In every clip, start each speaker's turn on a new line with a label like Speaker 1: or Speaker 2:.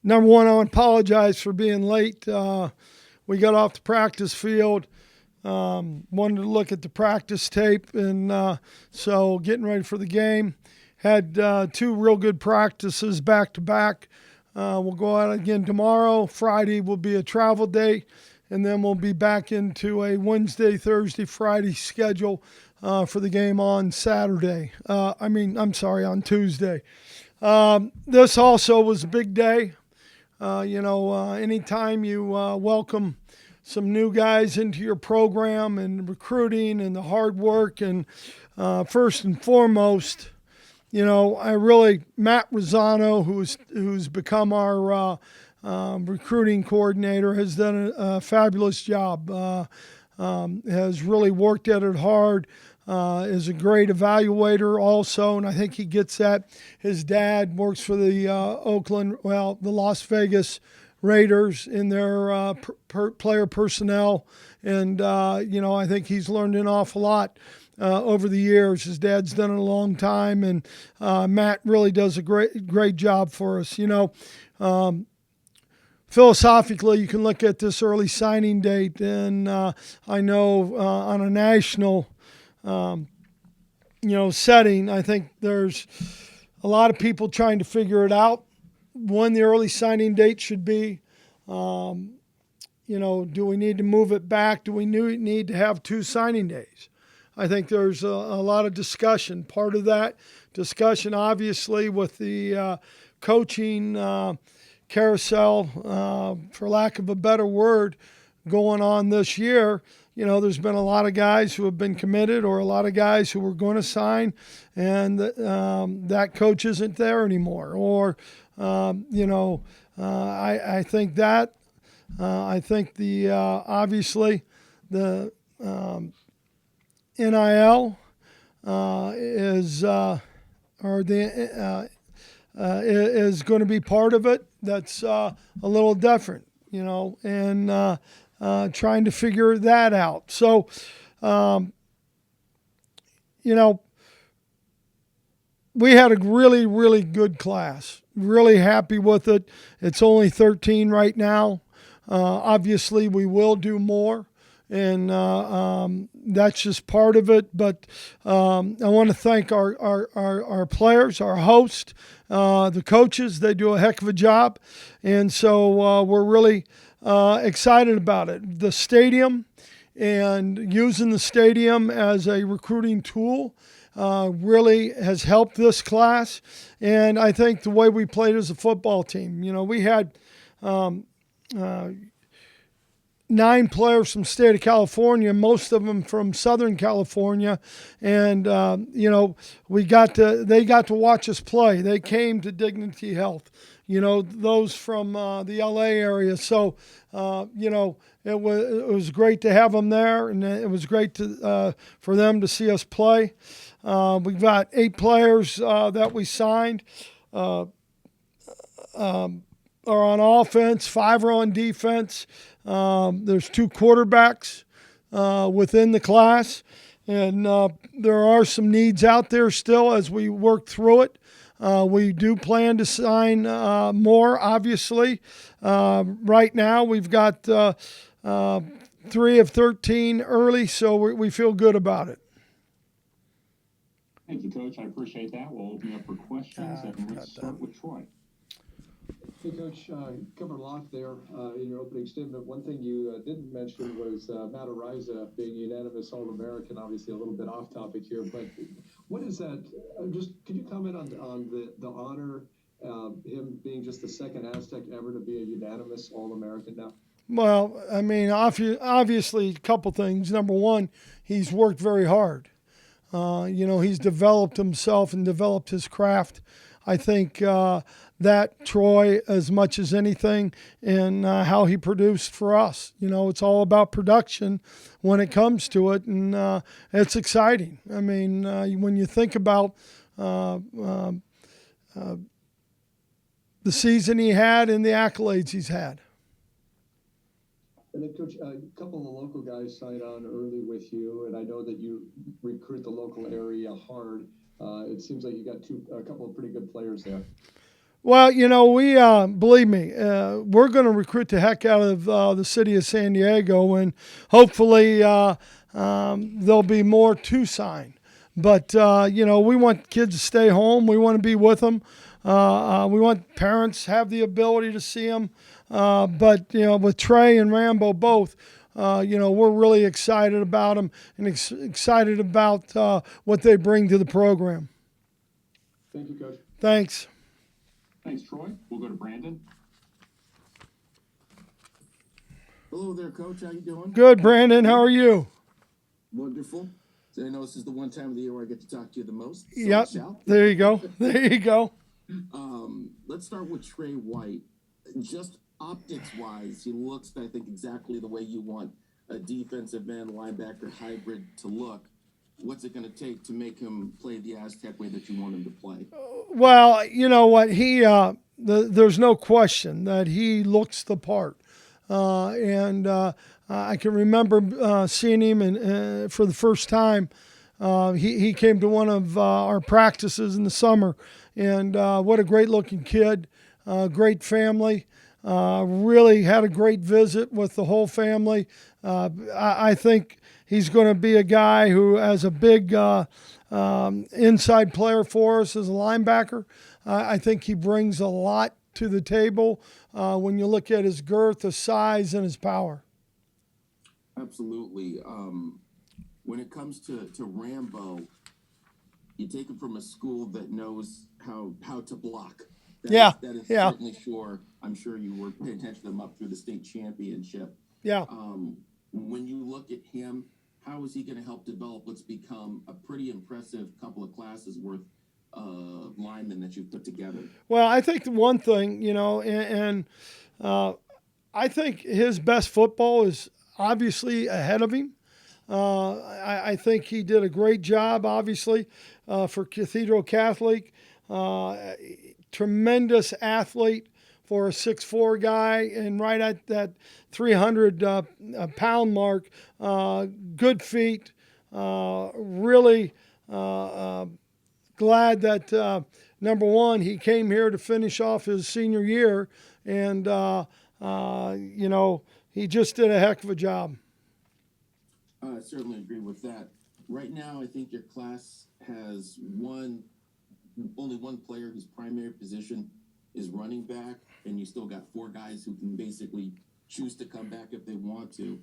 Speaker 1: Number one, I want to apologize for being late. We got off the practice field. Wanted to look at the practice tape, and so getting ready for the game. Had two real good practices back to back. We'll go out again tomorrow. Friday will be a travel day, and then we'll be back into a Wednesday, Thursday, Friday schedule for the game on Saturday. I'm sorry, on Tuesday. This also was a big day. Anytime you welcome some new guys into your program and recruiting and the hard work, and first and foremost, Matt Rosano, who's become our recruiting coordinator, has done a fabulous job. Has really worked at it hard. Is a great evaluator also, and I think he gets that. His dad works for the the Las Vegas Raiders in their player personnel, and I think he's learned an awful lot over the years. His dad's done it a long time, and Matt really does a great job for us. Philosophically, you can look at this early signing date, and I know on a national setting, I think there's a lot of people trying to figure it out when the early signing date should be. Do we need to move it back? Do we need to have two signing days? I think there's a lot of discussion. Part of that discussion, obviously, with the coaching carousel, for lack of a better word, going on this year. There's been a lot of guys who have been committed, or a lot of guys who were going to sign, and that coach isn't there anymore. Or, I think that. I think the obviously the NIL is going to be part of it. That's a little different, and trying to figure that out. So, we had a really, really good class. Really happy with it. It's only 13 right now. Obviously, we will do more, and that's just part of it. But I want to thank our players, our host, the coaches. They do a heck of a job, and so we're really excited about it. The stadium, and using the stadium as a recruiting tool really has helped this class. And I think the way we played as a football team, we had 9 players from the state of California, most of them from Southern California, and they got to watch us play. They came to Dignity Health, those from the LA area. So it was great to have them there, and it was great for them to see us play. We've got 8 players that we signed. Are on offense, 5 are on defense. There's 2 quarterbacks within the class, and there are some needs out there still as we work through it. We do plan to sign more, obviously. Right now, we've got 3 of 13 early, so we feel good about it.
Speaker 2: Thank you, Coach. I appreciate that. We'll open up for questions, and let's start with Troy.
Speaker 3: Hey, Coach, covered a lot there in your opening statement. One thing you didn't mention was Matt Ariza being unanimous All-American. Obviously, a little bit off topic here, but what is that? Could you comment on the honor, him being just the second Aztec ever to be a unanimous All-American now?
Speaker 1: Well, obviously, a couple things. Number one, he's worked very hard. He's developed himself and developed his craft. I think that Troy, as much as anything, and how he produced for us. It's all about production when it comes to it, and it's exciting. I mean, when you think about the season he had and the accolades he's had.
Speaker 3: And then, Coach, a couple of the local guys signed on early with you, and I know that you recruit the local area hard. It seems like you got a couple of pretty good players there.
Speaker 1: Well, we believe me, we're going to recruit the heck out of the city of San Diego, and hopefully there'll be more to sign. But we want kids to stay home. We want to be with them. We want parents to have the ability to see them. But with Trey and Rambo both, we're really excited about them and excited about what they bring to the program.
Speaker 3: Thank you, Coach.
Speaker 1: Thanks.
Speaker 2: Thanks, Troy. We'll go to Brandon.
Speaker 4: Hello there, Coach. How you doing?
Speaker 1: Good, Brandon. How are you?
Speaker 4: Wonderful. So I know this is the one time of the year where I get to talk to you the most. So
Speaker 1: Yep.
Speaker 4: I shall.
Speaker 1: There you go. There you go.
Speaker 4: Let's start with Trey White. Just optics-wise, he looks, I think, exactly the way you want a defensive end linebacker hybrid to look. What's it going to take to make him play the Aztec way that you want him to play?
Speaker 1: Well, you know what? There's no question that he looks the part. And I can remember seeing him for the first time. He came to one of our practices in the summer, and what a great-looking kid, great family. Really had a great visit with the whole family. I think he's going to be a guy who has a big inside player for us as a linebacker. I think he brings a lot to the table when you look at his girth, his size, and his power.
Speaker 4: Absolutely. When it comes to Rambo, you take him from a school that knows how to block. That is certainly sure. I'm sure you were paying attention to them up through the state championship.
Speaker 1: Yeah.
Speaker 4: When you look at him, how is he going to help develop what's become a pretty impressive couple of classes worth of linemen that you've put together?
Speaker 1: Well, I think the one thing, and I think his best football is obviously ahead of him. I think he did a great job, obviously, for Cathedral Catholic. Tremendous athlete for a 6'4" guy, and right at that 300-pound mark. Good feet. Really glad that, number one, he came here to finish off his senior year, and, he just did a heck of a job.
Speaker 4: I certainly agree with that. Right now, I think your class has only one player whose primary position is running back, and you still got 4 guys who can basically choose to come back if they want to.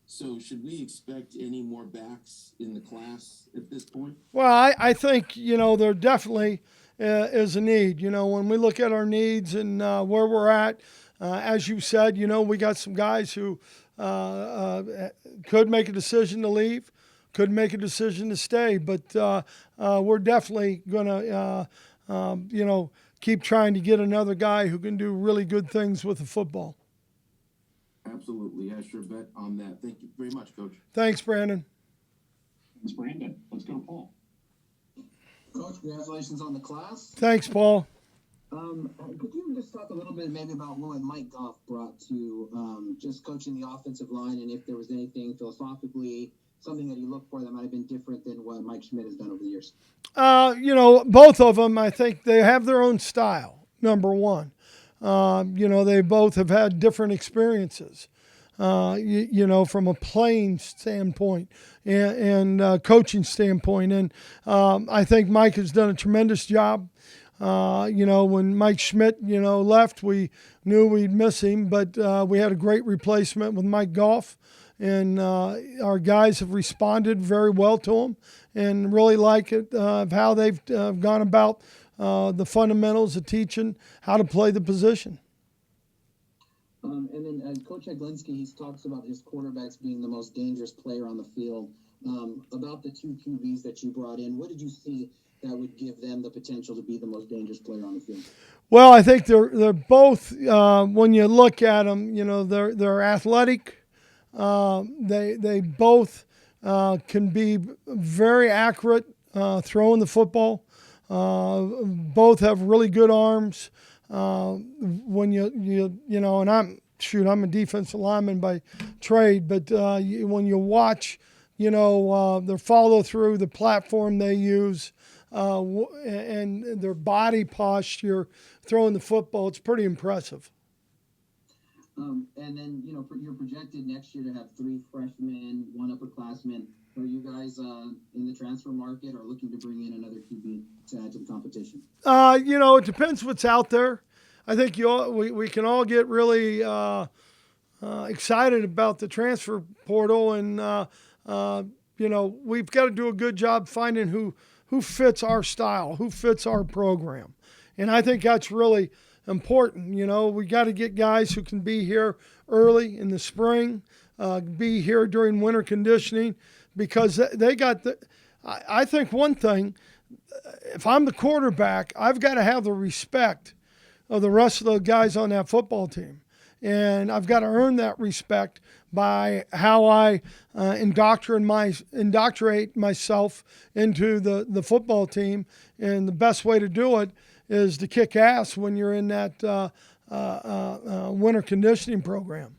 Speaker 4: So should we expect any more backs in the class at this point?
Speaker 1: Well, I think, there definitely is a need. When we look at our needs and where we're at, as you said, we got some guys who could make a decision to leave, could make a decision to stay, but we're definitely going to, keep trying to get another guy who can do really good things with the football.
Speaker 4: Absolutely. I sure bet on that. Thank you very much, Coach.
Speaker 1: Thanks, Brandon.
Speaker 2: Thanks, Brandon. Let's go to Paul.
Speaker 5: Coach, congratulations on the class.
Speaker 1: Thanks, Paul.
Speaker 5: Could you just talk a little bit maybe about what Mike Goff brought to just coaching the offensive line, and if there was anything philosophically, something that you look for that might have been different than what Mike Schmidt has done over the years?
Speaker 1: Both of them, I think they have their own style, number one. They both have had different experiences, from a playing standpoint and coaching standpoint. And I think Mike has done a tremendous job. When Mike Schmidt, left, we knew we'd miss him, but we had a great replacement with Mike Goff. And our guys have responded very well to him and really like it, of how they've gone about the fundamentals of teaching how to play the position.
Speaker 5: And then Coach Heglinski, he talks about his quarterbacks being the most dangerous player on the field. About the 2 QBs that you brought in, what did you see that would give them the potential to be the most dangerous player on the field?
Speaker 1: Well, I think they're both, when you look at them, they're athletic. They both can be very accurate throwing the football. Both have really good arms. When and I'm a defensive lineman by trade, but when you watch, their follow through, the platform they use, and their body posture throwing the football. It's pretty impressive.
Speaker 5: And then, you're projected next year to have 3 freshmen, 1 upperclassman. Are you guys in the transfer market or looking to bring in another QB to add to the competition?
Speaker 1: It depends what's out there. I think we can all get really excited about the transfer portal, and we've got to do a good job finding who fits our style, who fits our program, and I think that's really important. We got to get guys who can be here early in the spring, be here during winter conditioning, because they got the. I think one thing, if I'm the quarterback, I've got to have the respect of the rest of the guys on that football team. And I've got to earn that respect by how I indoctrinate myself into the football team. And the best way to do it is to kick ass when you're in that winter conditioning program.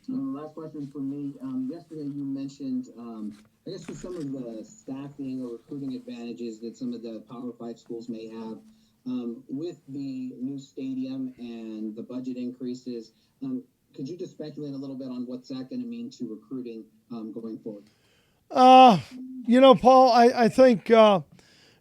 Speaker 5: Last question for me. Yesterday you mentioned, I guess, just some of the staffing or recruiting advantages that some of the Power 5 schools may have. With the new stadium and the budget increases, could you just speculate a little bit on what's that going to mean to recruiting going forward?
Speaker 1: Paul, I think,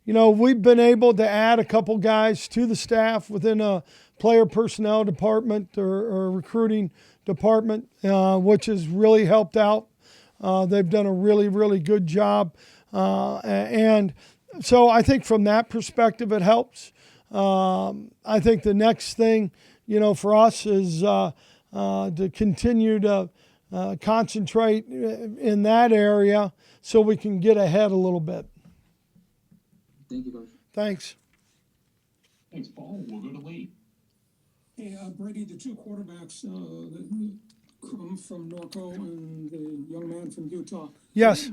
Speaker 1: we've been able to add a couple guys to the staff within a player personnel department or recruiting department, which has really helped out. They've done a really, really good job. And so I think from that perspective, it helps. I think the next thing, for us is to continue to concentrate in that area so we can get ahead a little bit.
Speaker 5: Thank you, Coach.
Speaker 1: Thanks.
Speaker 2: Thanks, Paul. We'll go to Lee.
Speaker 6: Hey, Brady, the 2 quarterbacks that come from Norco and the young man from Utah.
Speaker 1: Yes.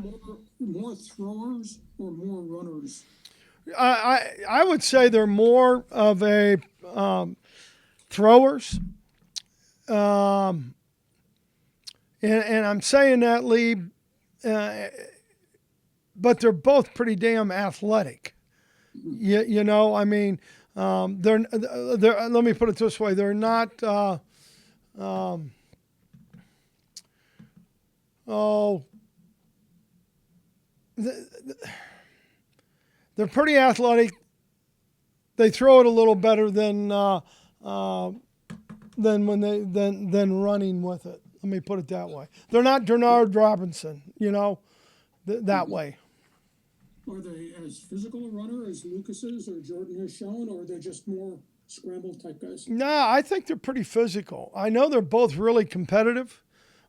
Speaker 6: More throwers or more runners?
Speaker 1: I would say they're more of a throwers. And I'm saying that, Lee, but they're both pretty damn athletic. I mean, they're let me put it this way. They're not, they're pretty athletic. They throw it a little better than running with it. Let me put it that way. They're not Denard Robinson, that way.
Speaker 6: Are they as physical a runner as Lucas is or Jordan has shown, or are they just more scramble type guys?
Speaker 1: No, I think they're pretty physical. I know they're both really competitive.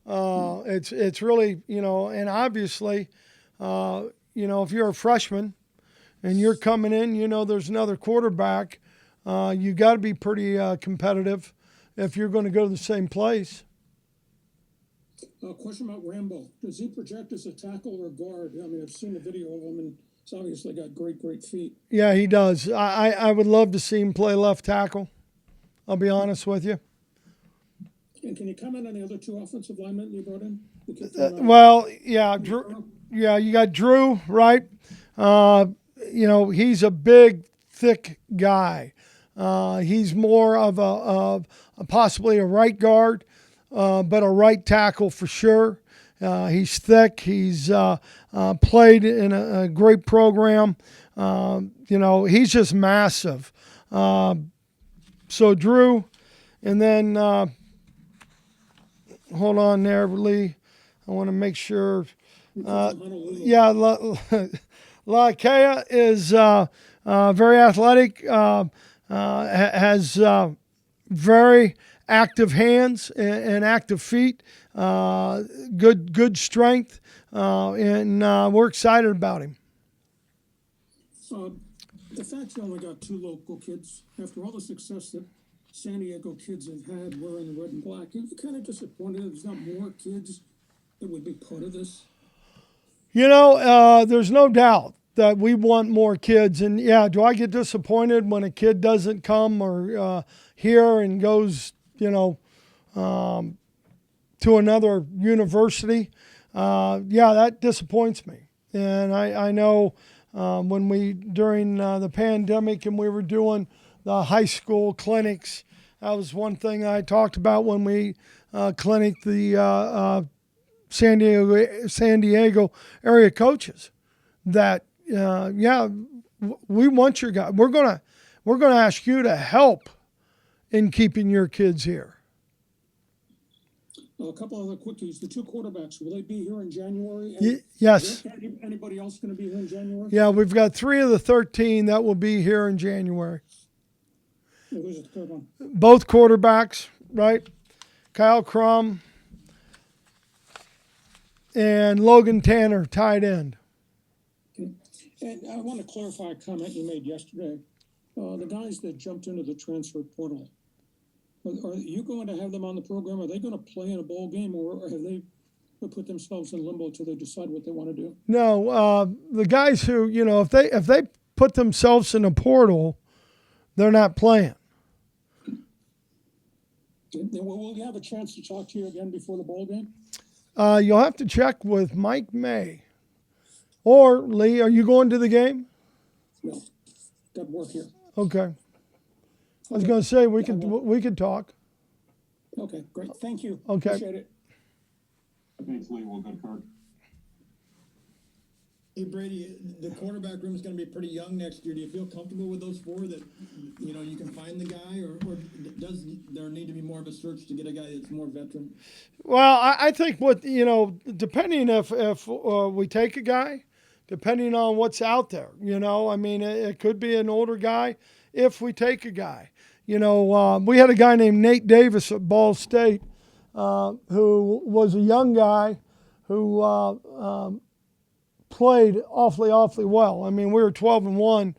Speaker 1: It's really, and obviously, if you're a freshman and you're coming in, there's another quarterback. You got to be pretty competitive if you're going to go to the same place.
Speaker 6: Question about Rambo. Does he project as a tackle or guard? I mean, I've seen the video of him, and he's obviously got great feet.
Speaker 1: Yeah, he does. I would love to see him play left tackle. I'll be honest with you.
Speaker 6: And can you comment on the other 2 offensive linemen you brought in?
Speaker 1: Drew. Yeah, you got Drew, right? He's a big, thick guy. He's more of a possibly a right guard, but a right tackle for sure. He's thick. He's played in a great program. He's just massive. So Drew, and then hold on there, Lee. I want to make sure. Lakea is very athletic, has very active hands and active feet, good strength, and we're excited about him.
Speaker 6: The fact you only got 2 local kids, after all the success that San Diego kids have had wearing the red and black, are you kind of disappointed there's not more kids that would be part of this?
Speaker 1: There's no doubt that we want more kids. And, yeah, do I get disappointed when a kid doesn't come or here and goes, to another university? Yeah, that disappoints me. And I know during the pandemic and we were doing the high school clinics. That was one thing I talked about when we clinic the San Diego area coaches. That we want your guy. We're gonna ask you to help in keeping your kids here.
Speaker 6: A couple other quickies. The two quarterbacks, will they be here in January?
Speaker 1: Yes.
Speaker 6: Is anybody else going to be here in January?
Speaker 1: Yeah, we've got 3 of the 13 that will be here in January.
Speaker 6: Who's the third one?
Speaker 1: Both quarterbacks, right? Kyle Crum and Logan Tanner, tight end.
Speaker 6: Okay. And I want to clarify a comment you made yesterday. The guys that jumped into the transfer portal, are you going to have them on the program? Are they going to play in a bowl game, or have they put themselves in limbo until they decide what they want to do?
Speaker 1: No, the guys who, if they put themselves in a portal, they're not playing.
Speaker 6: Okay. Will you have a chance to talk to you again before the bowl game?
Speaker 1: You'll have to check with Mike May. Or, Lee, are you going to the game?
Speaker 6: No. Got work here.
Speaker 1: Okay. I was going to say we could talk.
Speaker 6: Okay, great. Thank you.
Speaker 1: Okay.
Speaker 6: Appreciate it.
Speaker 2: Thanks, Lee. We'll go to Kirk.
Speaker 7: Hey Brady, the quarterback room is going to be pretty young next year. Do you feel comfortable with those 4 that you can find the guy, or does there need to be more of a search to get a guy that's more veteran?
Speaker 1: Well, I think depending if we take a guy, depending on what's out there, it could be an older guy if we take a guy. We had a guy named Nate Davis at Ball State who was a young guy who played awfully well. I mean, we were 12-1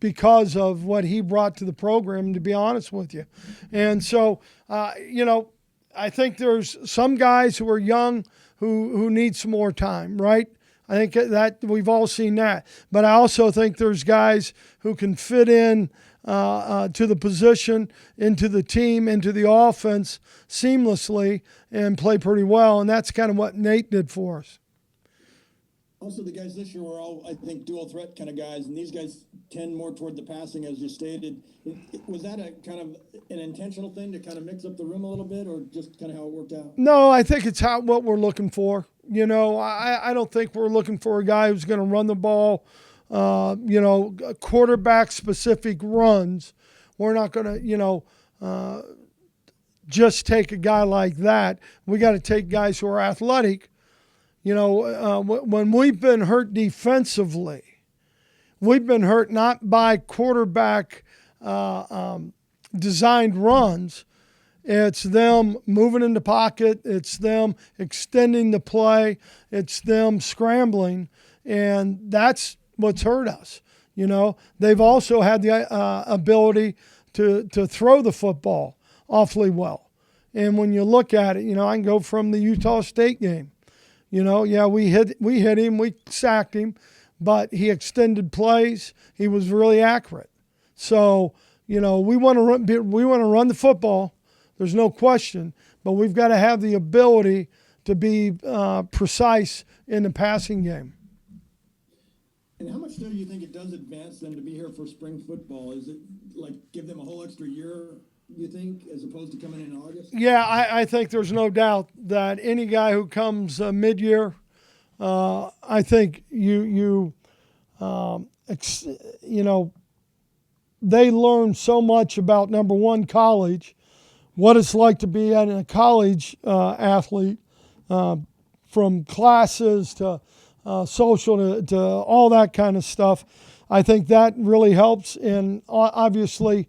Speaker 1: because of what he brought to the program, to be honest with you. And so, I think there's some guys who are young who need some more time, right? I think that we've all seen that. But I also think there's guys who can fit in to the position, into the team, into the offense seamlessly and play pretty well. And that's kind of what Nate did for us.
Speaker 7: Also, the guys this year were all, I think, dual threat kind of guys, and these guys tend more toward the passing, as you stated. Was that a kind of an intentional thing to kind of mix up the room a little bit, or just kind of how it worked out?
Speaker 1: No, I think it's what we're looking for. I don't think we're looking for a guy who's going to run the ball, quarterback-specific runs. We're not going to, just take a guy like that. We got to take guys who are athletic. When we've been hurt defensively, we've been hurt not by quarterback designed runs. It's them moving in the pocket. It's them extending the play. It's them scrambling. And that's what's hurt us. They've also had the ability to throw the football awfully well. And when you look at it, I can go from the Utah State game. We hit him, we sacked him, but he extended plays. He was really accurate. So, we want to run the football. There's no question, but we've got to have the ability to be precise in the passing game.
Speaker 7: And how much do you think it does advance them to be here for spring football? Is it like give them a whole extra year, you think, as opposed to coming in August?
Speaker 1: Yeah, I think there's no doubt that any guy who comes mid-year, I think they learn so much about, number one, college, what it's like to be a college athlete, from classes to social to all that kind of stuff. I think that really helps, and obviously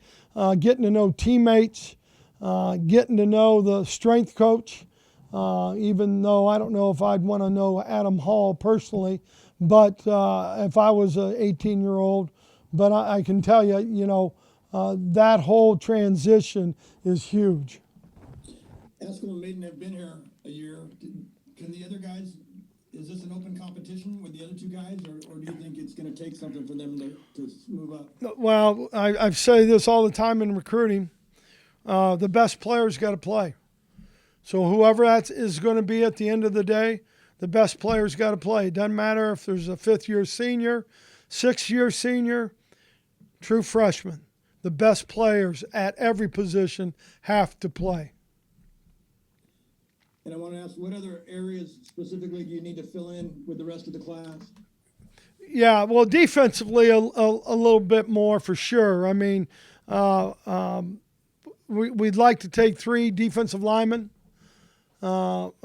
Speaker 1: getting to know teammates, getting to know the strength coach, even though I don't know if I'd want to know Adam Hall personally, but if I was an 18-year-old, but I can tell you, that whole transition is huge.
Speaker 7: Haskell and Maiden have been here a year. Can the other guys, is this an open competition with the other 2 guys, or do you think it's going to take something for them to move up?
Speaker 1: Well, I say this all the time in recruiting. The best players got to play. So whoever that is going to be at the end of the day, the best players got to play. It doesn't matter if there's a 5th-year senior, 6th-year senior, true freshman. The best players at every position have to play.
Speaker 7: And I want to ask, what other areas specifically do you need to fill in with the rest of the class?
Speaker 1: Yeah, well, defensively, a little bit more for sure. I mean, we'd like to take 3 defensive linemen, and,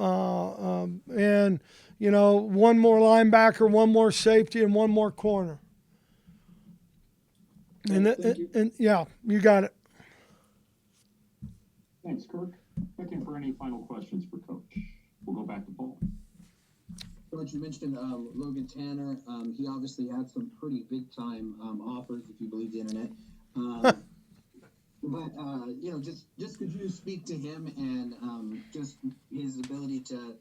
Speaker 1: you know, 1 more linebacker, 1 more safety, and 1 more corner.
Speaker 7: Thank you.
Speaker 1: And yeah, you got it.
Speaker 2: Thanks, Kirk. Looking for any final questions for Coach? We'll go back to Paul.
Speaker 5: Coach, you mentioned Logan Tanner. He obviously had some pretty big time offers, if you believe the internet. But you know, just could you speak to him and just his ability to,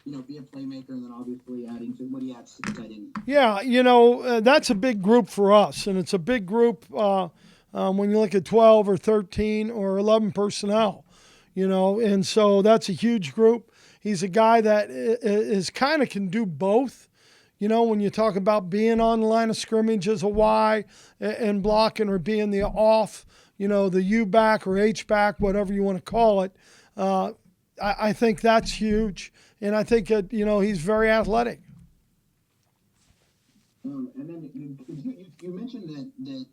Speaker 5: you know, be a playmaker, and then obviously adding to what he adds to the tight end.
Speaker 1: Yeah, you know, that's a big group for us, and it's a big group when you look at 12 or 13 or 11 personnel, you know, and so that's a huge group. He's a guy that is kind of can do both. You know, when you talk about being on the line of scrimmage as a Y and blocking, or being the off, you know, the U back or H back, whatever you want to call it, I think that's huge. And I think, you know, he's very athletic.
Speaker 5: And then you mentioned that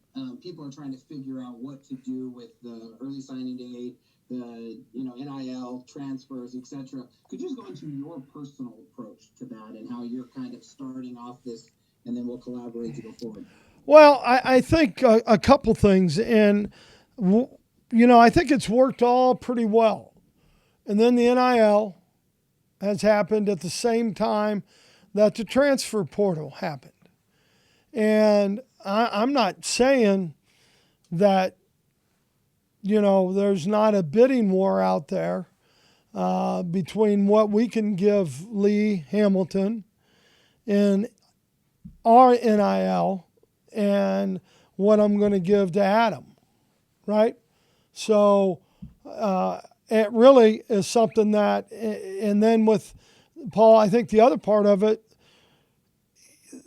Speaker 5: people are trying to figure out what to do with the early signing day, the, you know, NIL transfers, etc. Could you just go into your personal approach to that and how you're kind of starting off this, and then we'll collaborate to go forward?
Speaker 1: Well, I think a couple things, and you know, I think it's worked all pretty well. And then the NIL has happened at the same time that the transfer portal happened. And I'm not saying that, you know, there's not a bidding war out there between what we can give Lee Hamilton in our NIL and what I'm going to give to Adam, right? So it really is something that, and then with Paul, I think the other part of it,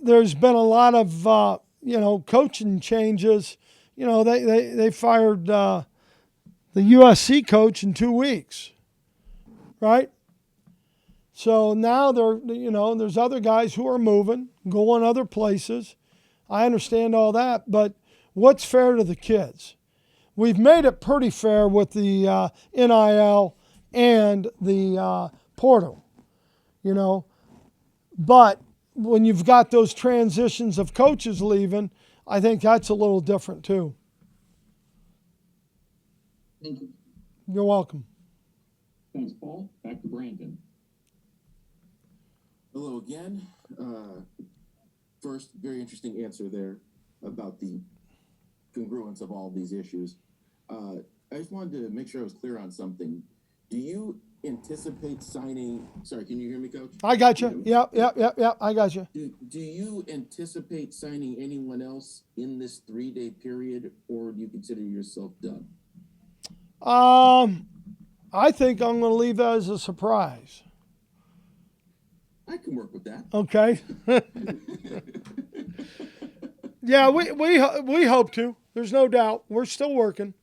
Speaker 1: there's been a lot of, you know, coaching changes. You know, they fired the USC coach in 2 weeks, right? So now you know, there's other guys who are moving, going other places. I understand all that, but what's fair to the kids? We've made it pretty fair with the NIL and the portal, you know. But when you've got those transitions of coaches leaving, I think that's a little different too.
Speaker 5: Thank you.
Speaker 1: You're welcome.
Speaker 2: Thanks, Paul. Back to Brandon.
Speaker 4: Hello again. First, very interesting answer there about the congruence of all these issues. I just wanted to make sure I was clear on something. Do you anticipate signing? Sorry, can you hear me, Coach?
Speaker 1: I got you. Yep. I got you.
Speaker 4: Do you anticipate signing anyone else in this 3-day period, or do you consider yourself done?
Speaker 1: I think I'm going to leave that as a surprise.
Speaker 4: I can work with that.
Speaker 1: Okay. Yeah, we hope to. There's no doubt. We're still working.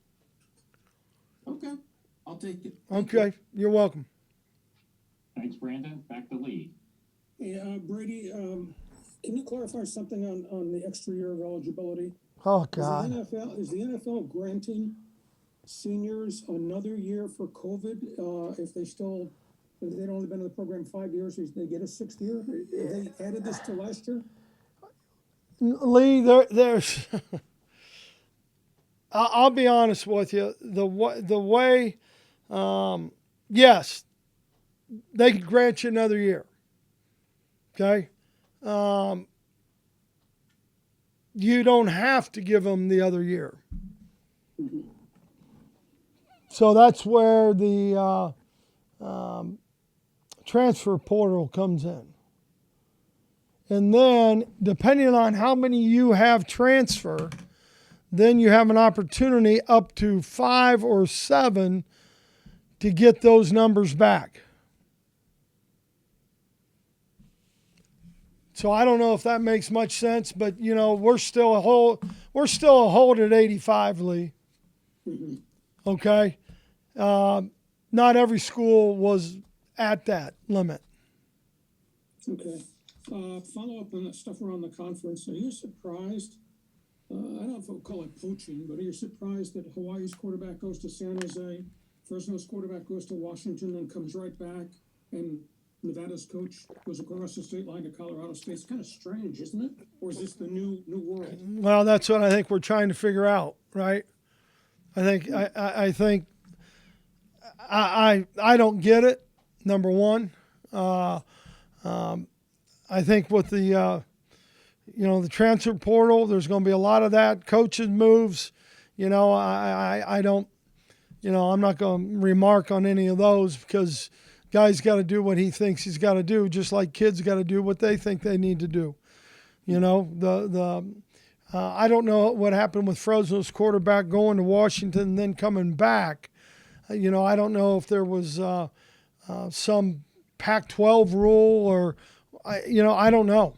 Speaker 4: Okay, I'll take it.
Speaker 1: Okay, you're welcome.
Speaker 2: Thanks, Brandon. Back to Lee.
Speaker 6: Hey, Brady, can you clarify something on the extra year of eligibility?
Speaker 1: Oh
Speaker 6: Is
Speaker 1: God.
Speaker 6: is the NFL granting seniors another year for COVID if they'd only been in the program 5 years, they get a 6th year? They added this to last year?
Speaker 1: Lee, there's. I'll be honest with you. The way, yes, they could grant you another year. Okay, you don't have to give them the other year. So that's where the transfer portal comes in. And then, depending on how many you have transfer, then you have an opportunity up to 5 or 7 to get those numbers back. So I don't know if that makes much sense, but you know, we're still a hold at 85, Lee. Okay. Not every school was at that limit.
Speaker 6: Okay. Follow up on that stuff around the conference. Are you surprised? I don't know if we'll call it poaching, but are you surprised that Hawaii's quarterback goes to San Jose, Fresno's quarterback goes to Washington, and comes right back, and Nevada's coach goes across the state line to Colorado State? It's kind of strange, isn't it? Or is this the new world?
Speaker 1: Well, that's what I think we're trying to figure out, right? I think I don't get it. Number one, I think with the the transfer portal, there's going to be a lot of that. Coaches moves, I don't, I'm not going to remark on any of those because guy's got to do what he thinks he's got to do, just like kids got to do what they think they need to do. I don't know what happened with Fresno's quarterback going to Washington and then coming back. I don't know if there was some Pac-12 rule or, I don't know.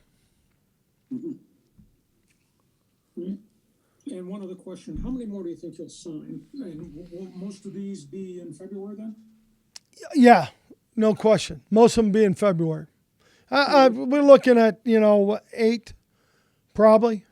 Speaker 6: And one other question, how many more do you think you'll sign? And will most of these be in February then?
Speaker 1: Yeah, no question. Most of them be in February. We're looking at, 8 probably.